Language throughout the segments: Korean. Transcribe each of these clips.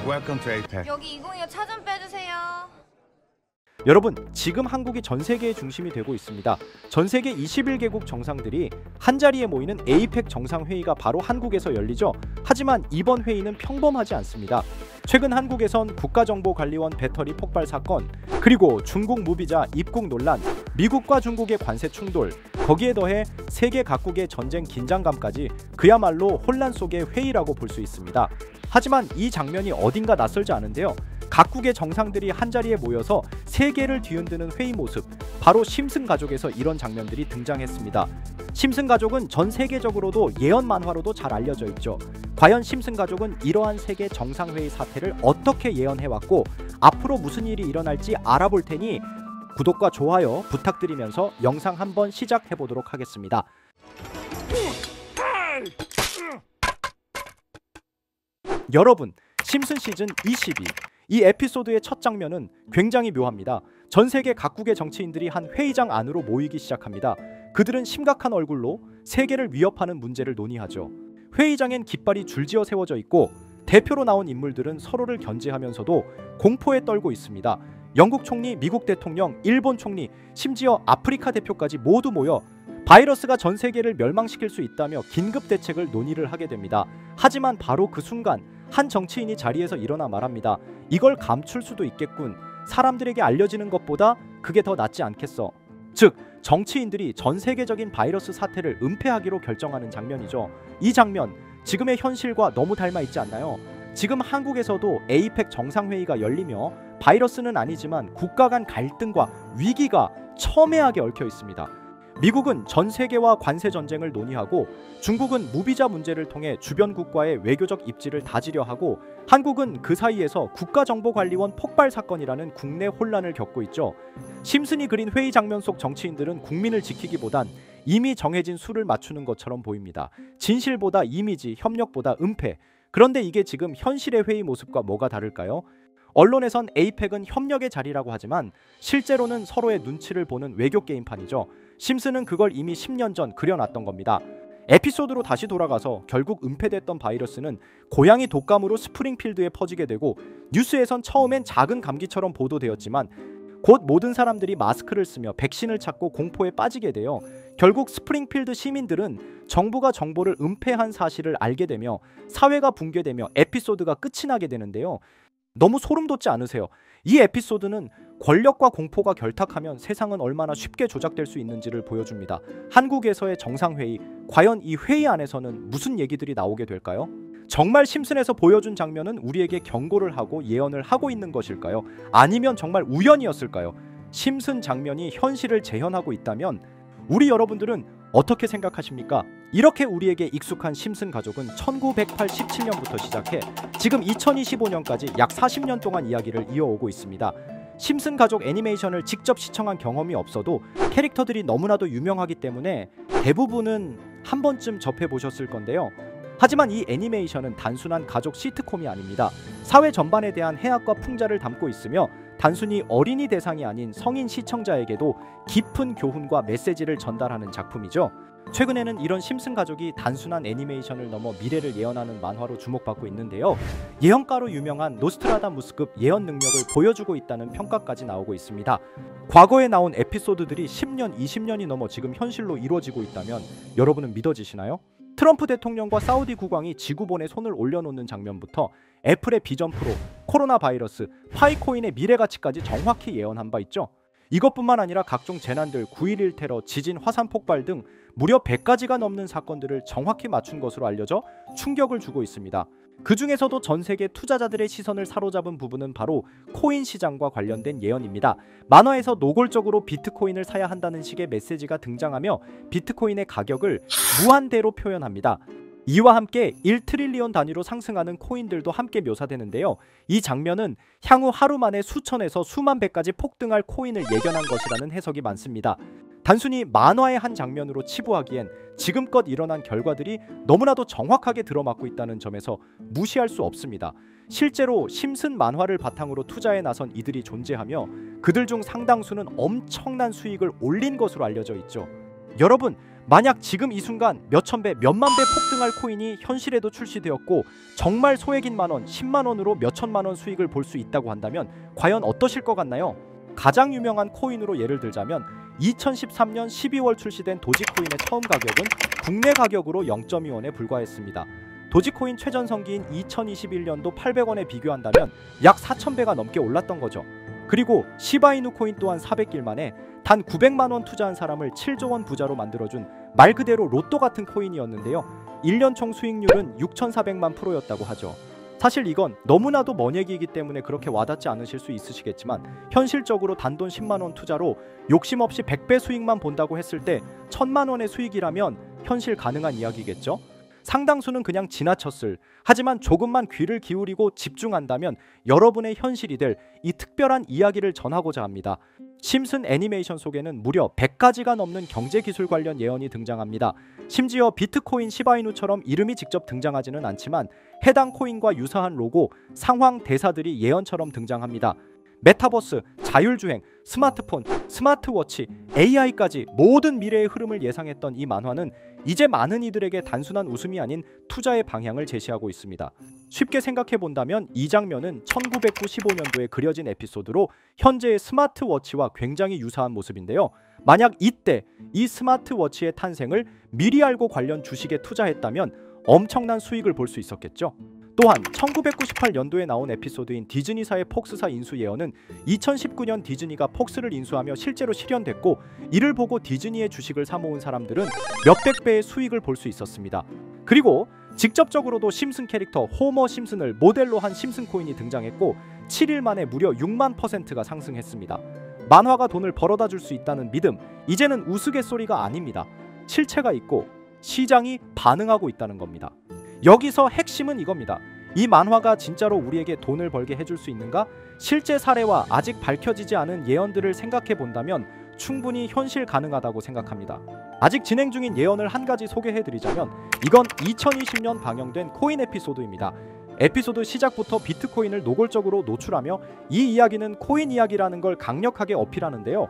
Welcome to APEC. 여기 2025 차 좀 빼주세요. 여러분, 지금 한국이 전 세계의 중심이 되고 있습니다. 전 세계 21개국 정상들이 한자리에 모이는 에이펙 정상회의가 바로 한국에서 열리죠. 하지만 이번 회의는 평범하지 않습니다. 최근 한국에선 국가정보관리원 배터리 폭발 사건, 그리고 중국 무비자 입국 논란, 미국과 중국의 관세 충돌, 거기에 더해 세계 각국의 전쟁 긴장감까지 그야말로 혼란 속의 회의라고 볼 수 있습니다. 하지만 이 장면이 어딘가 낯설지 않은데요. 각국의 정상들이 한자리에 모여서 세계를 뒤흔드는 회의 모습, 바로 심슨 가족에서 이런 장면들이 등장했습니다. 심슨 가족은 전 세계적으로도 예언 만화로도 잘 알려져 있죠. 과연 심슨 가족은 이러한 세계 정상회의 사태를 어떻게 예언해왔고 앞으로 무슨 일이 일어날지 알아볼 테니 구독과 좋아요 부탁드리면서 영상 한번 시작해보도록 하겠습니다. 여러분, 심슨 시즌 22, 이 에피소드의 첫 장면은 굉장히 묘합니다. 전 세계 각국의 정치인들이 한 회의장 안으로 모이기 시작합니다. 그들은 심각한 얼굴로 세계를 위협하는 문제를 논의하죠. 회의장엔 깃발이 줄지어 세워져 있고 대표로 나온 인물들은 서로를 견제하면서도 공포에 떨고 있습니다. 영국 총리, 미국 대통령, 일본 총리, 심지어 아프리카 대표까지 모두 모여 바이러스가 전 세계를 멸망시킬 수 있다며 긴급 대책을 논의를 하게 됩니다. 하지만 바로 그 순간 한 정치인이 자리에서 일어나 말합니다. 이걸 감출 수도 있겠군. 사람들에게 알려지는 것보다 그게 더 낫지 않겠어. 즉, 정치인들이 전 세계적인 바이러스 사태를 은폐하기로 결정하는 장면이죠. 이 장면, 지금의 현실과 너무 닮아 있지 않나요? 지금 한국에서도 에이펙 정상회의가 열리며 바이러스는 아니지만 국가 간 갈등과 위기가 첨예하게 얽혀 있습니다. 미국은 전 세계와 관세 전쟁을 논의하고 중국은 무비자 문제를 통해 주변 국가의 외교적 입지를 다지려 하고 한국은 그 사이에서 국가정보관리원 폭발 사건이라는 국내 혼란을 겪고 있죠. 심슨이 그린 회의 장면 속 정치인들은 국민을 지키기보단 이미 정해진 수를 맞추는 것처럼 보입니다. 진실보다 이미지, 협력보다 은폐. 그런데 이게 지금 현실의 회의 모습과 뭐가 다를까요? 언론에선 에이펙은 협력의 자리라고 하지만 실제로는 서로의 눈치를 보는 외교 게임판이죠. 심슨은 그걸 이미 10년 전 그려놨던 겁니다. 에피소드로 다시 돌아가서 결국 은폐됐던 바이러스는 고양이 독감으로 스프링필드에 퍼지게 되고 뉴스에선 처음엔 작은 감기처럼 보도되었지만 곧 모든 사람들이 마스크를 쓰며 백신을 찾고 공포에 빠지게 되어 결국 스프링필드 시민들은 정부가 정보를 은폐한 사실을 알게 되며 사회가 붕괴되며 에피소드가 끝이 나게 되는데요. 너무 소름 돋지 않으세요? 이 에피소드는 권력과 공포가 결탁하면 세상은 얼마나 쉽게 조작될 수 있는지를 보여줍니다. 한국에서의 정상회의, 과연 이 회의 안에서는 무슨 얘기들이 나오게 될까요? 정말 심슨에서 보여준 장면은 우리에게 경고를 하고 예언을 하고 있는 것일까요? 아니면 정말 우연이었을까요? 심슨 장면이 현실을 재현하고 있다면 우리 여러분들은 어떻게 생각하십니까? 이렇게 우리에게 익숙한 심슨 가족은 1987년부터 시작해 지금 2025년까지 약 40년 동안 이야기를 이어오고 있습니다. 심슨 가족 애니메이션을 직접 시청한 경험이 없어도 캐릭터들이 너무나도 유명하기 때문에 대부분은 한 번쯤 접해보셨을 건데요. 하지만 이 애니메이션은 단순한 가족 시트콤이 아닙니다. 사회 전반에 대한 해악과 풍자를 담고 있으며 단순히 어린이 대상이 아닌 성인 시청자에게도 깊은 교훈과 메시지를 전달하는 작품이죠. 최근에는 이런 심슨 가족이 단순한 애니메이션을 넘어 미래를 예언하는 만화로 주목받고 있는데요. 예언가로 유명한 노스트라다무스급 예언 능력을 보여주고 있다는 평가까지 나오고 있습니다. 과거에 나온 에피소드들이 10년, 20년이 넘어 지금 현실로 이루어지고 있다면 여러분은 믿어지시나요? 트럼프 대통령과 사우디 국왕이 지구본에 손을 올려놓는 장면부터 애플의 비전 프로, 코로나 바이러스, 파이코인의 미래 가치까지 정확히 예언한 바 있죠. 이것뿐만 아니라 각종 재난들, 9.11 테러, 지진, 화산 폭발 등 무려 100가지가 넘는 사건들을 정확히 맞춘 것으로 알려져 충격을 주고 있습니다. 그 중에서도 전 세계 투자자들의 시선을 사로잡은 부분은 바로 코인 시장과 관련된 예언입니다. 만화에서 노골적으로 비트코인을 사야 한다는 식의 메시지가 등장하며 비트코인의 가격을 무한대로 표현합니다. 이와 함께 1트릴리온 단위로 상승하는 코인들도 함께 묘사되는데요. 이 장면은 향후 하루 만에 수천에서 수만 배까지 폭등할 코인을 예견한 것이라는 해석이 많습니다. 단순히 만화의 한 장면으로 치부하기엔 지금껏 일어난 결과들이 너무나도 정확하게 들어맞고 있다는 점에서 무시할 수 없습니다. 실제로 심슨 만화를 바탕으로 투자에 나선 이들이 존재하며 그들 중 상당수는 엄청난 수익을 올린 것으로 알려져 있죠. 여러분, 만약 지금 이 순간 몇천 배, 몇만 배 폭등할 코인이 현실에도 출시되었고 정말 소액인 만원, 10만원으로 몇천만원 수익을 볼 수 있다고 한다면 과연 어떠실 것 같나요? 가장 유명한 코인으로 예를 들자면 2013년 12월 출시된 도지코인의 처음 가격은 국내 가격으로 0.2원에 불과했습니다. 도지코인 최전성기인 2021년도 800원에 비교한다면 약 4,000배가 넘게 올랐던 거죠. 그리고 시바이누 코인 또한 400일 만에 단 900만원 투자한 사람을 7조원 부자로 만들어준 말 그대로 로또 같은 코인이었는데요. 1년 총 수익률은 6,400만 프로였다고 하죠. 사실 이건 너무나도 먼 얘기이기 때문에 그렇게 와닿지 않으실 수 있으시겠지만 현실적으로 단돈 10만원 투자로 욕심 없이 100배 수익만 본다고 했을 때 1000만원의 수익이라면 현실 가능한 이야기겠죠? 상당수는 그냥 지나쳤을, 하지만 조금만 귀를 기울이고 집중한다면 여러분의 현실이 될 이 특별한 이야기를 전하고자 합니다. 심슨 애니메이션 속에는 무려 100가지가 넘는 경제기술 관련 예언이 등장합니다. 심지어 비트코인 시바이누처럼 이름이 직접 등장하지는 않지만 해당 코인과 유사한 로고, 상황, 대사들이 예언처럼 등장합니다. 메타버스, 자율주행, 스마트폰, 스마트워치, AI까지 모든 미래의 흐름을 예상했던 이 만화는 이제 많은 이들에게 단순한 웃음이 아닌 투자의 방향을 제시하고 있습니다. 쉽게 생각해 본다면 이 장면은 1995년도에 그려진 에피소드로 현재의 스마트워치와 굉장히 유사한 모습인데요. 만약 이때 이 스마트워치의 탄생을 미리 알고 관련 주식에 투자했다면 엄청난 수익을 볼 수 있었겠죠. 또한 1998년도에 나온 에피소드인 디즈니사의 폭스사 인수 예언은 2019년 디즈니가 폭스를 인수하며 실제로 실현됐고, 이를 보고 디즈니의 주식을 사모은 사람들은 몇백 배의 수익을 볼 수 있었습니다. 그리고 직접적으로도 심슨 캐릭터 호머 심슨을 모델로 한 심슨 코인이 등장했고 7일 만에 무려 6만%가 상승했습니다. 만화가 돈을 벌어다 줄 수 있다는 믿음, 이제는 우스갯소리가 아닙니다. 실체가 있고 시장이 반응하고 있다는 겁니다. 여기서 핵심은 이겁니다. 이 만화가 진짜로 우리에게 돈을 벌게 해줄 수 있는가? 실제 사례와 아직 밝혀지지 않은 예언들을 생각해 본다면 충분히 현실 가능하다고 생각합니다. 아직 진행 중인 예언을 한 가지 소개해드리자면 이건 2020년 방영된 코인 에피소드입니다. 에피소드 시작부터 비트코인을 노골적으로 노출하며 이 이야기는 코인 이야기라는 걸 강력하게 어필하는데요.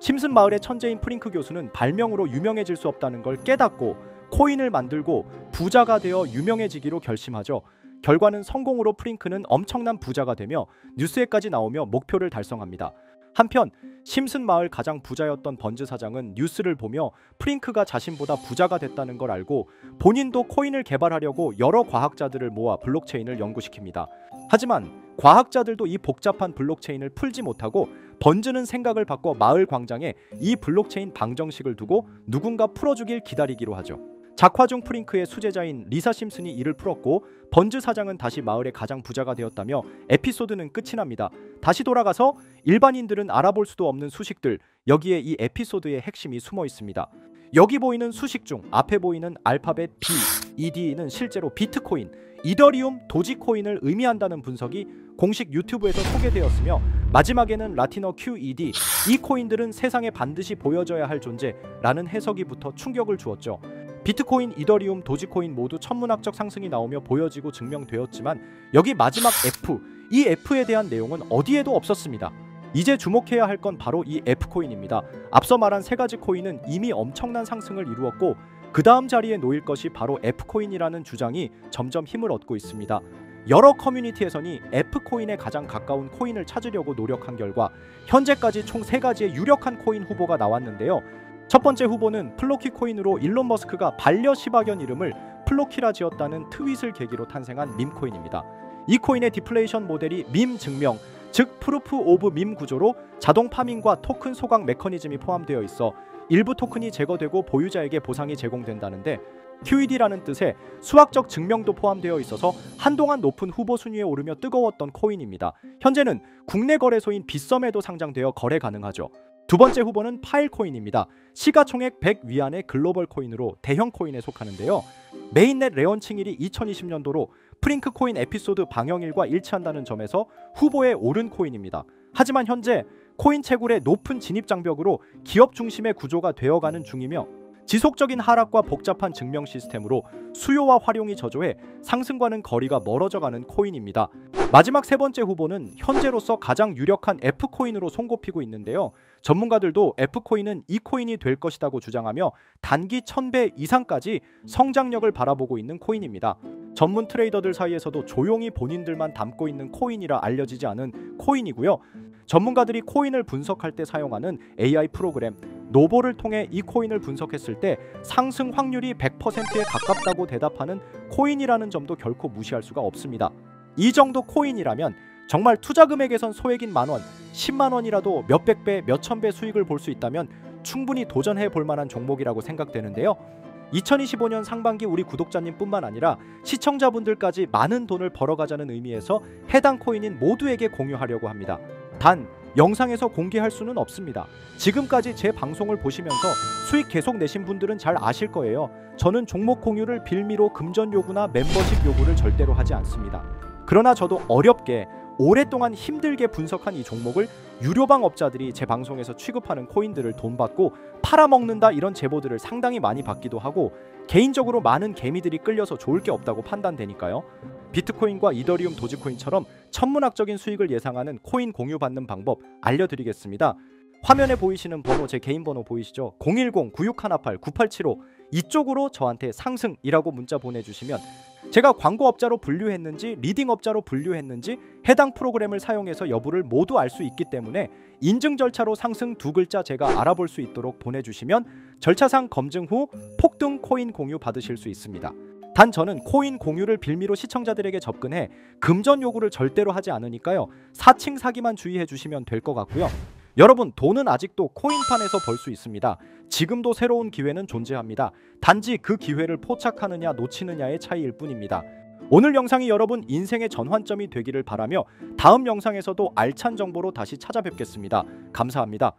심슨 마을의 천재인 프링크 교수는 발명으로 유명해질 수 없다는 걸 깨닫고 코인을 만들고 부자가 되어 유명해지기로 결심하죠. 결과는 성공으로 프링크는 엄청난 부자가 되며 뉴스에까지 나오며 목표를 달성합니다. 한편 심슨 마을 가장 부자였던 번즈 사장은 뉴스를 보며 프링크가 자신보다 부자가 됐다는 걸 알고 본인도 코인을 개발하려고 여러 과학자들을 모아 블록체인을 연구시킵니다. 하지만 과학자들도 이 복잡한 블록체인을 풀지 못하고 번즈는 생각을 바꿔 마을 광장에 이 블록체인 방정식을 두고 누군가 풀어주길 기다리기로 하죠. 작화 중 프링크의 수제자인 리사 심슨이 이를 풀었고 번즈 사장은 다시 마을의 가장 부자가 되었다며 에피소드는 끝이 납니다. 다시 돌아가서 일반인들은 알아볼 수도 없는 수식들, 여기에 이 에피소드의 핵심이 숨어 있습니다. 여기 보이는 수식 중 앞에 보이는 알파벳 B, ED는 실제로 비트코인, 이더리움, 도지코인을 의미한다는 분석이 공식 유튜브에서 소개되었으며 마지막에는 라틴어 QED, 이 코인들은 세상에 반드시 보여져야 할 존재라는 해석이부터 충격을 주었죠. 비트코인, 이더리움, 도지코인 모두 천문학적 상승이 나오며 보여지고 증명되었지만 여기 마지막 F, 이 F에 대한 내용은 어디에도 없었습니다. 이제 주목해야 할 건 바로 이 F코인입니다. 앞서 말한 세 가지 코인은 이미 엄청난 상승을 이루었고 그 다음 자리에 놓일 것이 바로 F코인이라는 주장이 점점 힘을 얻고 있습니다. 여러 커뮤니티에서는 F코인에 가장 가까운 코인을 찾으려고 노력한 결과 현재까지 총 3가지의 유력한 코인 후보가 나왔는데요. 첫 번째 후보는 플로키 코인으로 일론 머스크가 반려 시바견 이름을 플로키라 지었다는 트윗을 계기로 탄생한 밈코인입니다. 이 코인의 디플레이션 모델이 밈 증명, 즉 프루프 오브 밈 구조로 자동 파밍과 토큰 소각 메커니즘이 포함되어 있어 일부 토큰이 제거되고 보유자에게 보상이 제공된다는데 QED라는 뜻의 수학적 증명도 포함되어 있어서 한동안 높은 후보 순위에 오르며 뜨거웠던 코인입니다. 현재는 국내 거래소인 빗썸에도 상장되어 거래 가능하죠. 두 번째 후보는 파일코인입니다. 시가총액 100 위안의 글로벌 코인으로 대형 코인에 속하는데요. 메인넷 레언칭일이 2020년도로 프링크 코인 에피소드 방영일과 일치한다는 점에서 후보에 오른 코인입니다. 하지만 현재 코인 채굴의 높은 진입 장벽으로 기업 중심의 구조가 되어가는 중이며 지속적인 하락과 복잡한 증명 시스템으로 수요와 활용이 저조해 상승과는 거리가 멀어져가는 코인입니다. 마지막 세 번째 후보는 현재로서 가장 유력한 F코인으로 손꼽히고 있는데요. 전문가들도 F코인은 이 코인이 될 것이라고 주장하며 단기 1000배 이상까지 성장력을 바라보고 있는 코인입니다. 전문 트레이더들 사이에서도 조용히 본인들만 담고 있는 코인이라 알려지지 않은 코인이고요. 전문가들이 코인을 분석할 때 사용하는 AI 프로그램 노보를 통해 이 코인을 분석했을 때 상승 확률이 100%에 가깝다고 대답하는 코인이라는 점도 결코 무시할 수가 없습니다. 이 정도 코인이라면 정말 투자 금액에선 소액인 만원, 10만원이라도 몇백 배, 몇천 배 수익을 볼 수 있다면 충분히 도전해 볼 만한 종목이라고 생각되는데요. 2025년 상반기 우리 구독자님뿐만 아니라 시청자분들까지 많은 돈을 벌어가자는 의미에서 해당 코인인 모두에게 공유하려고 합니다. 단 영상에서 공개할 수는 없습니다. 지금까지 제 방송을 보시면서 수익 계속 내신 분들은 잘 아실 거예요. 저는 종목 공유를 빌미로 금전 요구나 멤버십 요구를 절대로 하지 않습니다. 그러나 저도 어렵게 오랫동안 힘들게 분석한 이 종목을 유료방 업자들이 제 방송에서 취급하는 코인들을 돈 받고 팔아먹는다 이런 제보들을 상당히 많이 받기도 하고 개인적으로 많은 개미들이 끌려서 좋을 게 없다고 판단되니까요. 비트코인과 이더리움 도지코인처럼 천문학적인 수익을 예상하는 코인 공유 받는 방법 알려드리겠습니다. 화면에 보이시는 번호, 제 개인 번호 보이시죠? 010-9618-9875 이쪽으로 저한테 상승이라고 문자 보내주시면 제가 광고업자로 분류했는지 리딩업자로 분류했는지 해당 프로그램을 사용해서 여부를 모두 알 수 있기 때문에 인증 절차로 상승 두 글자 제가 알아볼 수 있도록 보내주시면 절차상 검증 후 폭등 코인 공유 받으실 수 있습니다. 단 저는 코인 공유를 빌미로 시청자들에게 접근해 금전 요구를 절대로 하지 않으니까요. 사칭 사기만 주의해 주시면 될 것 같고요. 여러분, 돈은 아직도 코인판에서 벌 수 있습니다. 지금도 새로운 기회는 존재합니다. 단지 그 기회를 포착하느냐 놓치느냐의 차이일 뿐입니다. 오늘 영상이 여러분 인생의 전환점이 되기를 바라며 다음 영상에서도 알찬 정보로 다시 찾아뵙겠습니다. 감사합니다.